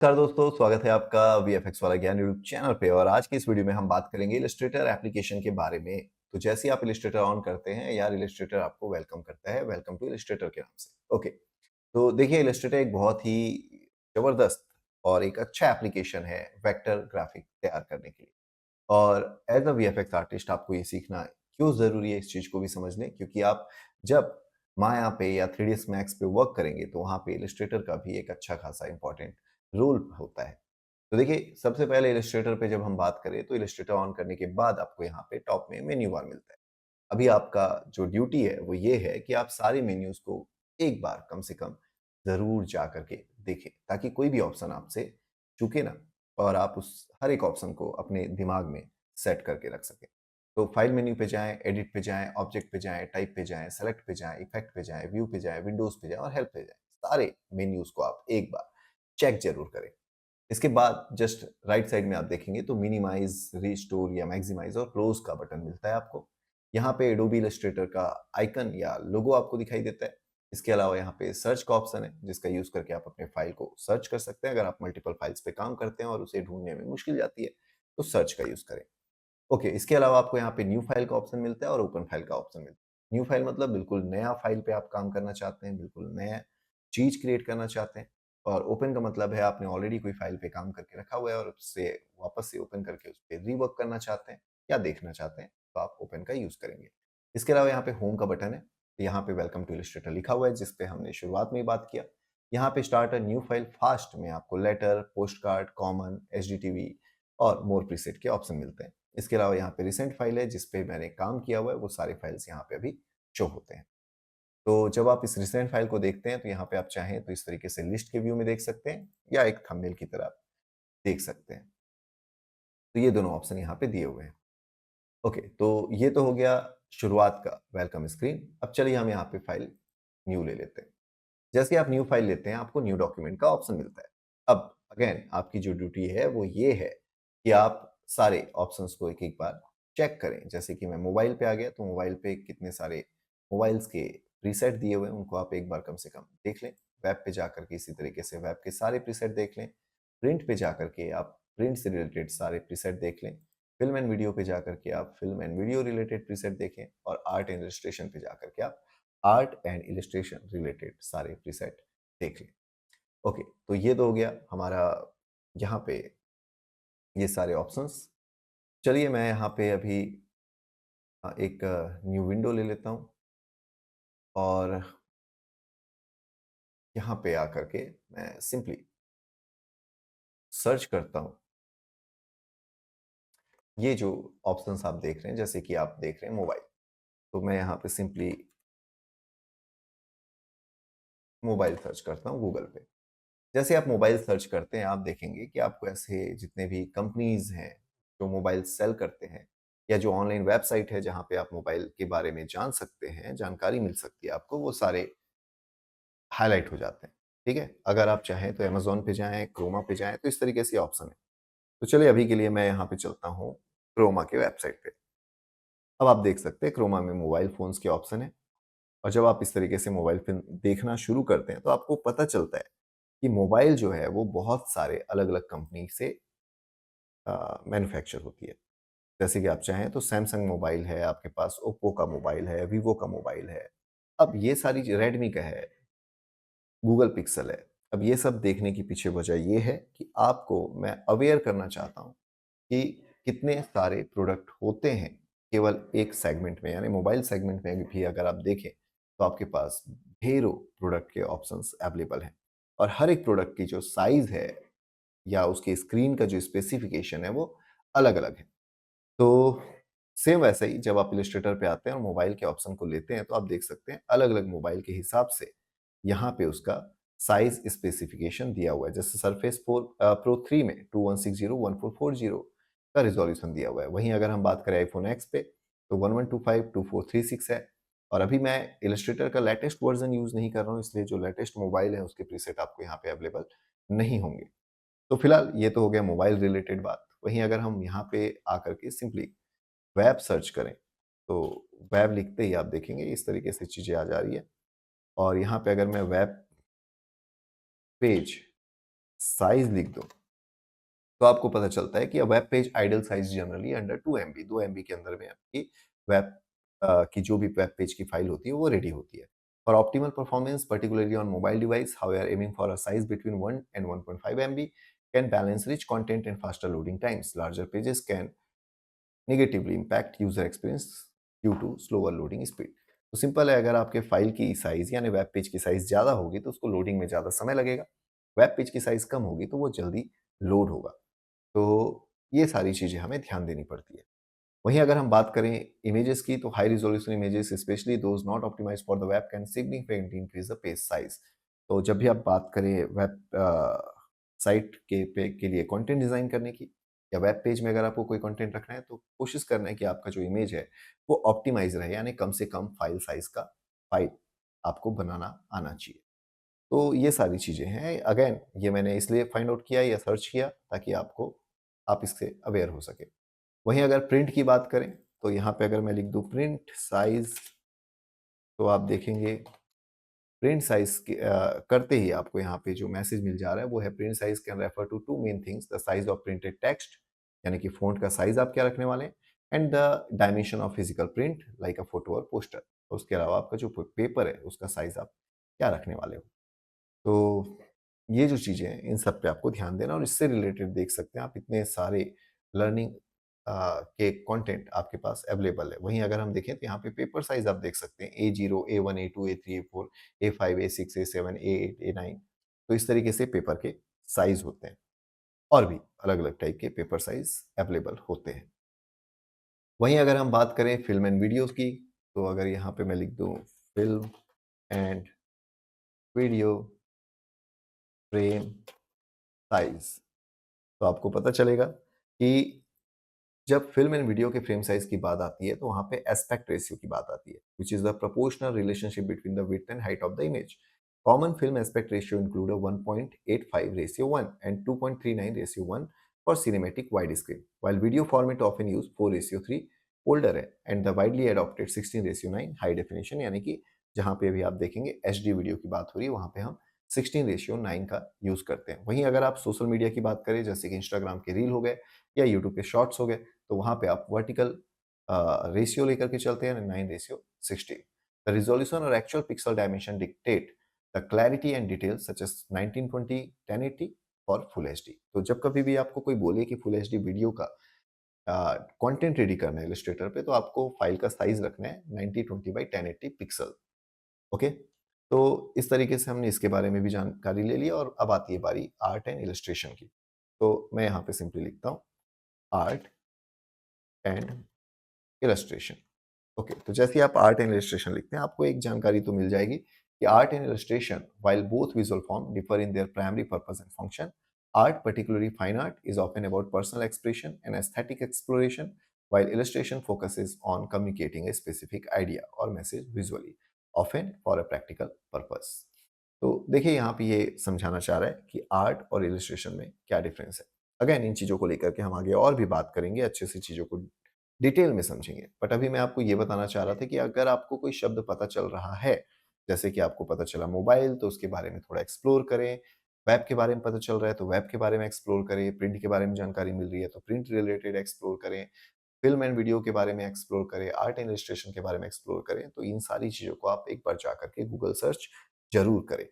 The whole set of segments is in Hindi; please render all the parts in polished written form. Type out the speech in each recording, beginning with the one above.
नमस्कार दोस्तों, स्वागत है आपका वीएफएक्स वाला ज्ञान यूट्यूब चैनल पे। और आज की इस वीडियो में हम बात करेंगे इलस्ट्रेटर एप्लीकेशन के बारे में। तो जैसे ही आप इलस्ट्रेटर ऑन करते हैं यार, इलस्ट्रेटर आपको वेलकम करता है, वेलकम टू इलस्ट्रेटर के नाम से। ओके, तो देखिए, इलस्ट्रेटर एक बहुत ही जबरदस्त और एक अच्छा एप्लीकेशन है वेक्टर ग्राफिक तैयार करने के लिए। और एज अ वीएफएक्स आर्टिस्ट आपको ये सीखना क्यों ज़रूरी है इस चीज़ को भी समझ लें, क्योंकि आप जब माया पे या 3ds मैक्स पे वर्क करेंगे तो वहाँ पे इलस्ट्रेटर का भी एक अच्छा खासा इम्पोर्टेंट रोल होता है। तो देखिए, सबसे पहले इलस्ट्रेटर पे जब हम बात करें तो इलस्ट्रेटर ऑन करने के बाद आपको यहाँ पे टॉप में मेन्यू बार मिलता है। अभी आपका जो ड्यूटी है वो ये है कि आप सारे मेन्यूज़ को एक बार कम से कम ज़रूर जा कर के देखें, ताकि कोई भी ऑप्शन आपसे चूके ना और आप उस हर एक ऑप्शन को अपने दिमाग में सेट करके रख सकें। तो फाइल मेन्यू पे जाएँ, एडिट पे जाएँ, ऑब्जेक्ट पे जाएँ, टाइप पे जाएँ, सेलेक्ट पे जाएँ, इफेक्ट पे जाएँ, व्यू पे जाएँ, विंडोज़ पे जाएँ और हेल्प पे जाएँ। सारे मेन्यूज़ को आप एक बार चेक ज़रूर करें। इसके बाद जस्ट राइट साइड में आप देखेंगे तो मिनिमाइज, रिस्टोर या मैक्सिमाइज और क्लोज का बटन मिलता है आपको। यहाँ पे एडोबी इलस्ट्रेटर का आइकन या लोगो आपको दिखाई देता है। इसके अलावा यहाँ पे सर्च का ऑप्शन है, जिसका यूज करके आप अपने फाइल को सर्च कर सकते हैं। अगर आप मल्टीपल फाइल्स पे काम करते हैं और उसे ढूंढने में मुश्किल जाती है तो सर्च का यूज करें। ओके, इसके अलावा आपको यहाँ पे न्यू फाइल का ऑप्शन मिलता है और ओपन फाइल का ऑप्शन मिलता है। न्यू फाइल मतलब बिल्कुल नया फाइल पे आप काम करना चाहते हैं, बिल्कुल नया चीज क्रिएट करना चाहते हैं। और ओपन का मतलब है आपने ऑलरेडी कोई फाइल पे काम करके रखा हुआ है और उससे वापस से ओपन करके उस पर रीवर्क करना चाहते हैं या देखना चाहते हैं, तो आप ओपन का यूज करेंगे। इसके अलावा यहाँ पे होम का बटन है। यहाँ पे वेलकम टू इलस्ट्रेटर लिखा हुआ है, जिसपे हमने शुरुआत में ही बात किया। यहाँ पे start a new file fast में आपको letter, post card, common, HDTV और मोर प्रीसेट के ऑप्शन मिलते हैं। इसके अलावा यहाँ पे रिसेंट फाइल है, जिस पे मैंने काम किया हुआ है, वो सारे फाइल्स यहाँ पे अभी शो होते हैं। तो जब आप इस रिसेंट फाइल को देखते हैं तो यहाँ पे आप चाहें तो इस तरीके से लिस्ट के व्यू में देख सकते हैं या एक थंबनेल की तरह देख सकते हैं। तो ये दोनों ऑप्शन यहाँ पे दिए हुए हैं। ओके, तो ये तो हो गया शुरुआत का वेलकम स्क्रीन। अब चलिए हम यहाँ पे फाइल न्यू ले लेते हैं। जैसे आप न्यू फाइल लेते हैं, आपको न्यू डॉक्यूमेंट का ऑप्शन मिलता है। अब अगेन आपकी जो ड्यूटी है वो ये है कि आप सारे ऑप्शंस को एक-एक बार चेक करें। जैसे कि मैं मोबाइल पे आ गया, तो मोबाइल पे कितने सारे मोबाइल्स के प्रीसेट दिए हुए हैं, उनको आप एक बार कम से कम देख लें। वेब पे जाकर के इसी तरीके से वेब के सारे प्रीसेट देख लें। प्रिंट पे जाकर के आप प्रिंट से रिलेटेड सारे प्रीसेट देख लें। फ़िल्म एंड वीडियो पे जाकर के आप film and video related preset देखें और आर्ट एंड इलस्ट्रेशन पे जाकर के आप आर्ट एंड इलस्ट्रेशन रिलेटेड सारे प्रीसेट देख लें। ओके, तो ये तो हो गया हमारा यहाँ पे ये सारे ऑप्शंस। चलिए मैं यहाँ पे अभी एक न्यू विंडो ले लेता हूँ और यहाँ पे आकर के मैं सिंपली सर्च करता हूँ। ये जो ऑप्शंस आप देख रहे हैं, जैसे कि आप देख रहे हैं मोबाइल, तो मैं यहाँ पे सिंपली मोबाइल सर्च करता हूँ गूगल पे। जैसे आप मोबाइल सर्च करते हैं, आप देखेंगे कि आपको ऐसे जितने भी कंपनीज़ हैं, जो मोबाइल सेल करते हैं या जो ऑनलाइन वेबसाइट है जहाँ पे आप मोबाइल के बारे में जान सकते हैं, जानकारी मिल सकती है आपको, वो सारे हाइलाइट हो जाते हैं, ठीक है? अगर आप चाहें तो अमेज़न पे जाएँ, क्रोमा पे जाएँ, तो इस तरीके से ऑप्शन है। तो चलिए अभी के लिए मैं यहाँ पे चलता हूँ क्रोमा के वेबसाइट पे। अब आप देख सकते हैं क्रोमा में मोबाइल फ़ोन्स के ऑप्शन है और जब आप इस तरीके से मोबाइल फ़िल्म देखना शुरू करते हैं, तो आपको पता चलता है कि मोबाइल जो है वो बहुत सारे अलग-अलग कंपनी से मैन्युफैक्चर होती है। जैसे कि आप चाहें तो सैमसंग मोबाइल है, आपके पास ओप्पो का मोबाइल है, वीवो का मोबाइल है। अब ये सारी रेडमी का है, गूगल पिक्सेल है। अब ये सब देखने की पीछे वजह ये है कि आपको मैं अवेयर करना चाहता हूँ कि कितने सारे प्रोडक्ट होते हैं केवल एक सेगमेंट में, यानी मोबाइल सेगमेंट में भी अगर आप देखें तो आपके पास ढेरों प्रोडक्ट के ऑप्शंस अवेलेबल हैं और हर एक प्रोडक्ट की जो साइज़ है या उसकी स्क्रीन का जो स्पेसिफिकेशन है वो अलग-अलग है। तो सेम वैसे ही जब आप इलस्ट्रेटर पे आते हैं और मोबाइल के ऑप्शन को लेते हैं तो आप देख सकते हैं अलग-अलग मोबाइल के हिसाब से यहाँ पे उसका साइज़ स्पेसिफिकेशन दिया हुआ है। जैसे सरफेस प्रो 3 में 2160 1440 का रिज़ॉल्यूशन दिया हुआ है। वहीं अगर हम बात करें आईफ़ोन एक्स पे तो 1125 2436 है और अभी मैं इलस्ट्रेटर का लेटेस्ट वर्ज़न यूज़ नहीं कर रहा हूँ, इसलिए जो लेटेस्ट मोबाइल है उसके प्रीसेट आपको यहाँ पे अवेलेबल नहीं होंगे। तो फिलहाल ये तो हो गया मोबाइल रिलेटेड बात। वहीं अगर हम यहाँ पे आकर के सिंपली वेब सर्च करें, तो वेब लिखते ही आप देखेंगे इस तरीके से चीज़ें आ जा रही है और यहाँ पे अगर मैं वेब पेज साइज लिख दो तो आपको पता चलता है कि a web page ideal size generally under 2 MB, 2 MB के अंदर में आपकी वेब की जो भी वेब पेज की फाइल होती है वो रेडी होती है। For optimal performance particularly on mobile device how we are aiming for a size between 1 and 1.5 MB can balance rich content and faster loading times. Larger pages can negatively impact user experience due to slower loading speed. तो सिंपल है, अगर आपके फाइल की साइज यानी वेब पेज की साइज ज़्यादा होगी तो उसको लोडिंग में ज़्यादा समय लगेगा। वेब पेज की साइज कम होगी तो वो जल्दी लोड होगा। तो ये सारी चीज़ें हमें ध्यान देनी पड़ती है। वहीं अगर हम बात करें इमेजेस की, तो high resolution images specially those not optimised for the web can significantly increase the page size. तो जब भी आप बात करें वेब साइट के लिए कंटेंट डिज़ाइन करने की या वेब पेज में अगर आपको कोई कंटेंट रखना है, तो कोशिश करना है कि आपका जो इमेज है वो ऑप्टिमाइज़ रहे, यानी कम से कम फाइल साइज़ का फाइल आपको बनाना आना चाहिए। तो ये सारी चीज़ें हैं। अगेन ये मैंने इसलिए फाइंड आउट किया या सर्च किया ताकि आप इससे अवेयर हो सकें। वहीं अगर प्रिंट की बात करें, तो यहाँ पे अगर मैं लिख दूँ प्रिंट साइज़, तो आप देखेंगे प्रिंट साइज़ करते ही आपको यहाँ पे जो मैसेज मिल जा रहा है वो है print size can refer to 2 main things, the size of printed text यानी कि फ़ॉन्ट का साइज़ आप क्या रखने वाले हैं, and the dimension of physical print like a photo और पोस्टर। उसके अलावा आपका जो पेपर है उसका साइज़ आप क्या रखने वाले हो। तो ये जो चीज़ें हैं, इन सब पे आपको ध्यान देना, और इससे रिलेटेड देख सकते हैं आप इतने सारे लर्निंग के कंटेंट आपके पास अवेलेबल है। वहीं अगर हम देखें तो यहाँ पे पेपर साइज़ आप देख सकते हैं A0, A1, A2, A3, A4, A5, A6, A7, A8, A9। तो इस तरीके से पेपर के साइज़ होते हैं और भी अलग-अलग टाइप के पेपर साइज़ अवेलेबल होते हैं। वहीं अगर हम बात करें फ़िल्म एंड वीडियोज़ की, तो अगर यहाँ पे मैं लिख दूँ film and video frame size, तो आपको पता चलेगा कि जब फ़िल्म एंड वीडियो के फ्रेम साइज़ की बात आती है, तो वहाँ पे एस्पेक्ट रेशियो की बात आती है, which is the proportional relationship between the width and height of the image. Common film aspect ratio include a 1.85:1 and 2.39:1 for cinematic widescreen, while video format often use 4:3 older है, and the widely adopted 16:9 high definition, यानी कि जहाँ पे भी आप देखेंगे HD वीडियो की बात हो रही है वहाँ पे हम 16:9 का यूज़ करते हैं। वहीं अगर आप सोशल मीडिया की बात करें, जैसे कि इंस्टाग्राम के रील हो गए या यूट्यूब के शॉर्ट्स हो गए, तो वहाँ पे आप वर्टिकल रेशियो लेकर के चलते हैं 9:16। The resolution or actual pixel dimension dictate the clarity and details such as 1920 1080 और फुल एचडी। तो जब कभी भी आपको कोई बोले कि फुल एचडी वीडियो का कंटेंट रेडी करना है इलस्ट्रेटर पे, तो आपको फाइल का साइज रखना है 1920 बाई 1080 पिक्सल। ओके, तो इस तरीके से हमने इसके बारे में भी जानकारी ले ली, और अब आती है बारी आर्ट एंड इलस्ट्रेशन की। तो मैं यहाँ पे सिंपली लिखता हूँ आर्ट एंड इलस्ट्रेशन। ओके, तो जैसे ही आप आर्ट एंड इलस्ट्रेशन लिखते हैं, आपको एक जानकारी तो मिल जाएगी कि art and illustration while both visual form differ in their primary purpose and function, art, particularly fine art, is often about personal expression and aesthetic exploration, while illustration focuses on communicating a specific idea or message visually, often for a practical purpose। तो देखिए यहाँ पे ये समझाना चाह रहा है कि आर्ट और इलस्ट्रेशन में क्या डिफरेंस है। अगेन इन चीज़ों को लेकर के हम आगे और भी बात करेंगे, अच्छे से चीज़ों को डिटेल में समझेंगे। बट अभी मैं आपको ये बताना चाह रहा था कि अगर आपको कोई शब्द पता चल रहा है, जैसे कि आपको पता चला मोबाइल, तो उसके बारे में थोड़ा एक्सप्लोर करें। वेब के बारे में पता चल रहा है तो वेब के बारे में एक्सप्लोर करें। प्रिंट के बारे में जानकारी मिल रही है तो प्रिंट रिलेटेड एक्सप्लोर करें। फ़िल्म एंड वीडियो के बारे में एक्सप्लोर करें, आर्ट एंड इलस्ट्रेशन के बारे में एक्सप्लोर करें। तो इन सारी चीज़ों को आप एक बार जाकर के गूगल सर्च ज़रूर करें।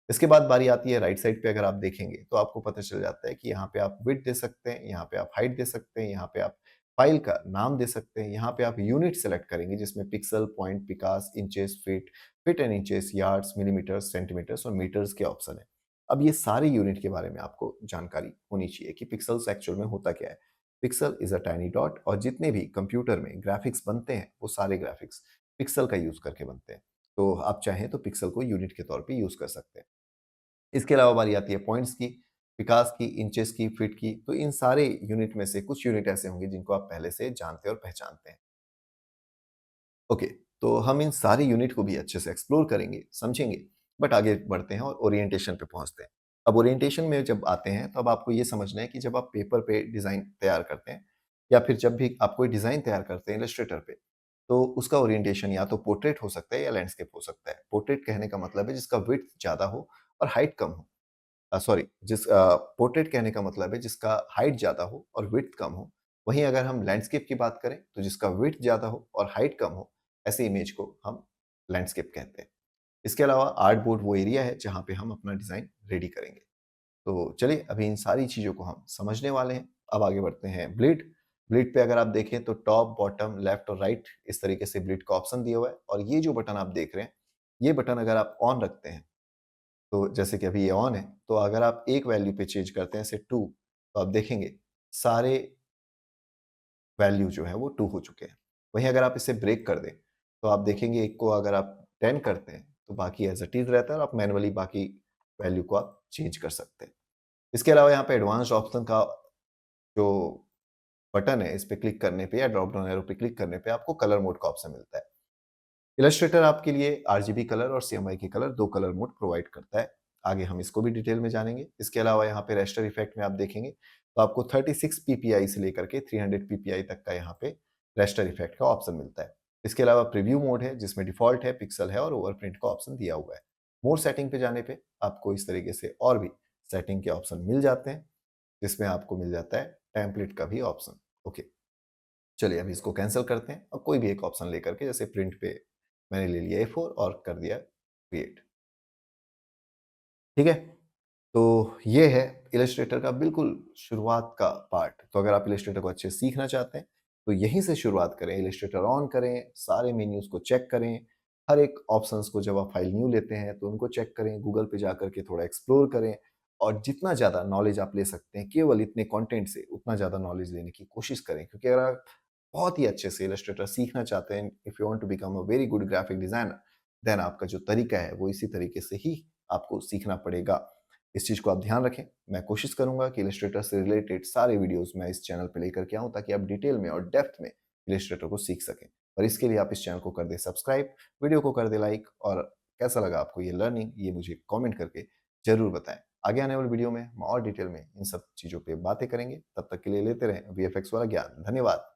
इसके बाद बारी आती है राइट साइड पे, अगर आप देखेंगे तो आपको पता चल जाता है कि यहाँ पे आप विड्थ दे सकते हैं, यहाँ पे आप हाइट दे सकते हैं, यहाँ पे आप फाइल का नाम दे सकते हैं, यहाँ पे आप यूनिट सेलेक्ट करेंगे जिसमें pixel, point, picas, inches, feet and inches, yards, millimetres, centimetres और मीटर्स के ऑप्शन है। अब ये सारे यूनिट के बारे में आपको जानकारी होनी चाहिए कि पिक्सल्स एक्चुअल में होता क्या है। Pixel is a tiny dot, और जितने भी कंप्यूटर में ग्राफिक्स बनते हैं वो सारे ग्राफिक्स पिक्सल का यूज करके बनते हैं। तो आप चाहें तो पिक्सल को यूनिट के तौर पे यूज कर सकते हैं। इसके अलावा बारी आती है पॉइंट्स की, विकास की, इंचेस की, फीट की। तो इन सारे यूनिट में से कुछ यूनिट ऐसे होंगे जिनको आप पहले से जानते और पहचानते हैं। ओके, तो हम इन सारे यूनिट को भी अच्छे से एक्सप्लोर करेंगे, समझेंगे। बट आगे बढ़ते हैं और ओरिएंटेशन पे पहुंचते हैं। अब ओरिएंटेशन में जब आते हैं, तो अब आपको ये समझना है कि जब आप पेपर पे डिज़ाइन तैयार करते हैं या फिर जब भी आप कोई डिज़ाइन तैयार करते हैं इलस्ट्रेटर पे, तो उसका ओरिएंटेशन या तो पोर्ट्रेट हो सकता है या लैंडस्केप हो सकता है। पोर्ट्रेट कहने का मतलब है जिसका विड्थ ज़्यादा हो और हाइट कम हो। सॉरी, जिस पोर्ट्रेट कहने का मतलब है जिसका हाइट ज़्यादा हो और विड्थ कम हो। वहीं अगर हम लैंडस्केप की बात करें तो जिसका विड्थ ज़्यादा हो और हाइट कम हो, ऐसे इमेज को हम लैंडस्केप कहते हैं। इसके अलावा आर्ट बोर्ड वो एरिया है जहाँ पे हम अपना डिज़ाइन रेडी करेंगे। तो चलिए अभी इन सारी चीज़ों को हम समझने वाले हैं। अब आगे बढ़ते हैं ब्लीड। ब्लीड पे अगर आप देखें तो टॉप, बॉटम, लेफ्ट और राइट इस तरीके से ब्लीड का ऑप्शन दिया हुआ है और ये जो बटन आप देख रहे हैं, ये बटन अगर आप ऑन रखते हैं तो जैसे कि अभी ये ऑन है, तो अगर आप एक वैल्यू पे चेंज करते हैं जैसे 2, तो आप देखेंगे सारे वैल्यू जो है वो 2 हो चुके हैं। वहीं अगर आप इसे ब्रेक कर दें, तो आप देखेंगे एक को अगर आप 10 करते हैं, तो बाकी एज़ इट इज़ रहता है और आप मैनुअली बाकी वैल्यू को आप चेंज कर सकते हैं। इसके अलावा यहाँ पे एडवांस्ड ऑप्शन का जो बटन है, इस पे क्लिक करने पे या ड्रॉप डाउन एरो पे क्लिक करने पे आपको कलर मोड का ऑप्शन मिलता है। इलस्ट्रेटर आपके लिए आरजीबी कलर और सीएमवाई के कलर 2 कलर मोड प्रोवाइड करता है। आगे हम इसको भी डिटेल में जानेंगे। इसके अलावा यहाँ पे रेस्टर इफेक्ट में आप देखेंगे तो आपको 36 पीपीआई से लेकर के 300 पीपीआई तक का यहाँ पे रेस्टर इफेक्ट का ऑप्शन मिलता है। इसके अलावा प्रीव्यू मोड है जिसमें डिफॉल्ट है, पिक्सल है और ओवरप्रिंट का ऑप्शन दिया हुआ है। मोर सेटिंग पे जाने पे आपको इस तरीके से और भी सेटिंग के ऑप्शन मिल जाते हैं, जिसमें आपको मिल जाता है टेम्पलेट का भी ऑप्शन। ओके, चलिए अभी इसको कैंसिल करते हैं और कोई भी एक ऑप्शन लेकर के, जैसे प्रिंट पे मैंने ले लिया A4 और कर दिया क्रिएट। ठीक है? तो ये है इलस्ट्रेटर का बिल्कुल शुरुआत का पार्ट। तो अगर आप इलस्ट्रेटर को अच्छे से सीखना चाहते हैं, तो यहीं से शुरुआत करें। इलस्ट्रेटर ऑन करें, सारे मेन्यूज़ को चेक करें, हर एक ऑप्शंस को जब आप फाइल न्यू लेते हैं, तो उनको चेक करें, गूगल पे जाकर के थोड़ा एक्सप्लोर करें और जितना ज़्यादा नॉलेज आप ले सकते हैं, केवल इतने कंटेंट से उतना ज़्यादा नॉलेज लेने की कोशिश करें। क्योंकि अगर आप बहुत ही अच्छे से इलस्ट्रेटर सीखना चाहते हैं, if you want to become a very good graphic designer, then आपका जो तरीका है वो इसी तरीके से ही आपको सीखना पड़ेगा। इस चीज़ को आप ध्यान रखें। मैं कोशिश करूंगा कि इलस्ट्रेटर से रिलेटेड सारे वीडियोस मैं इस चैनल पे लेकर के आऊं, ताकि आप डिटेल में और डेप्थ में इलस्ट्रेटर को सीख सकें। और इसके लिए आप इस चैनल को कर दें सब्सक्राइब, वीडियो को कर दें लाइक और कैसा लगा आपको ये लर्निंग, ये मुझे कमेंट करके ज़रूर बताएं। आगे आने वाली वीडियो में हम और डिटेल में इन सब चीज़ों पे बातें करेंगे। तब तक के लिए लेते रहें वीएफएक्स वाला ज्ञान। धन्यवाद।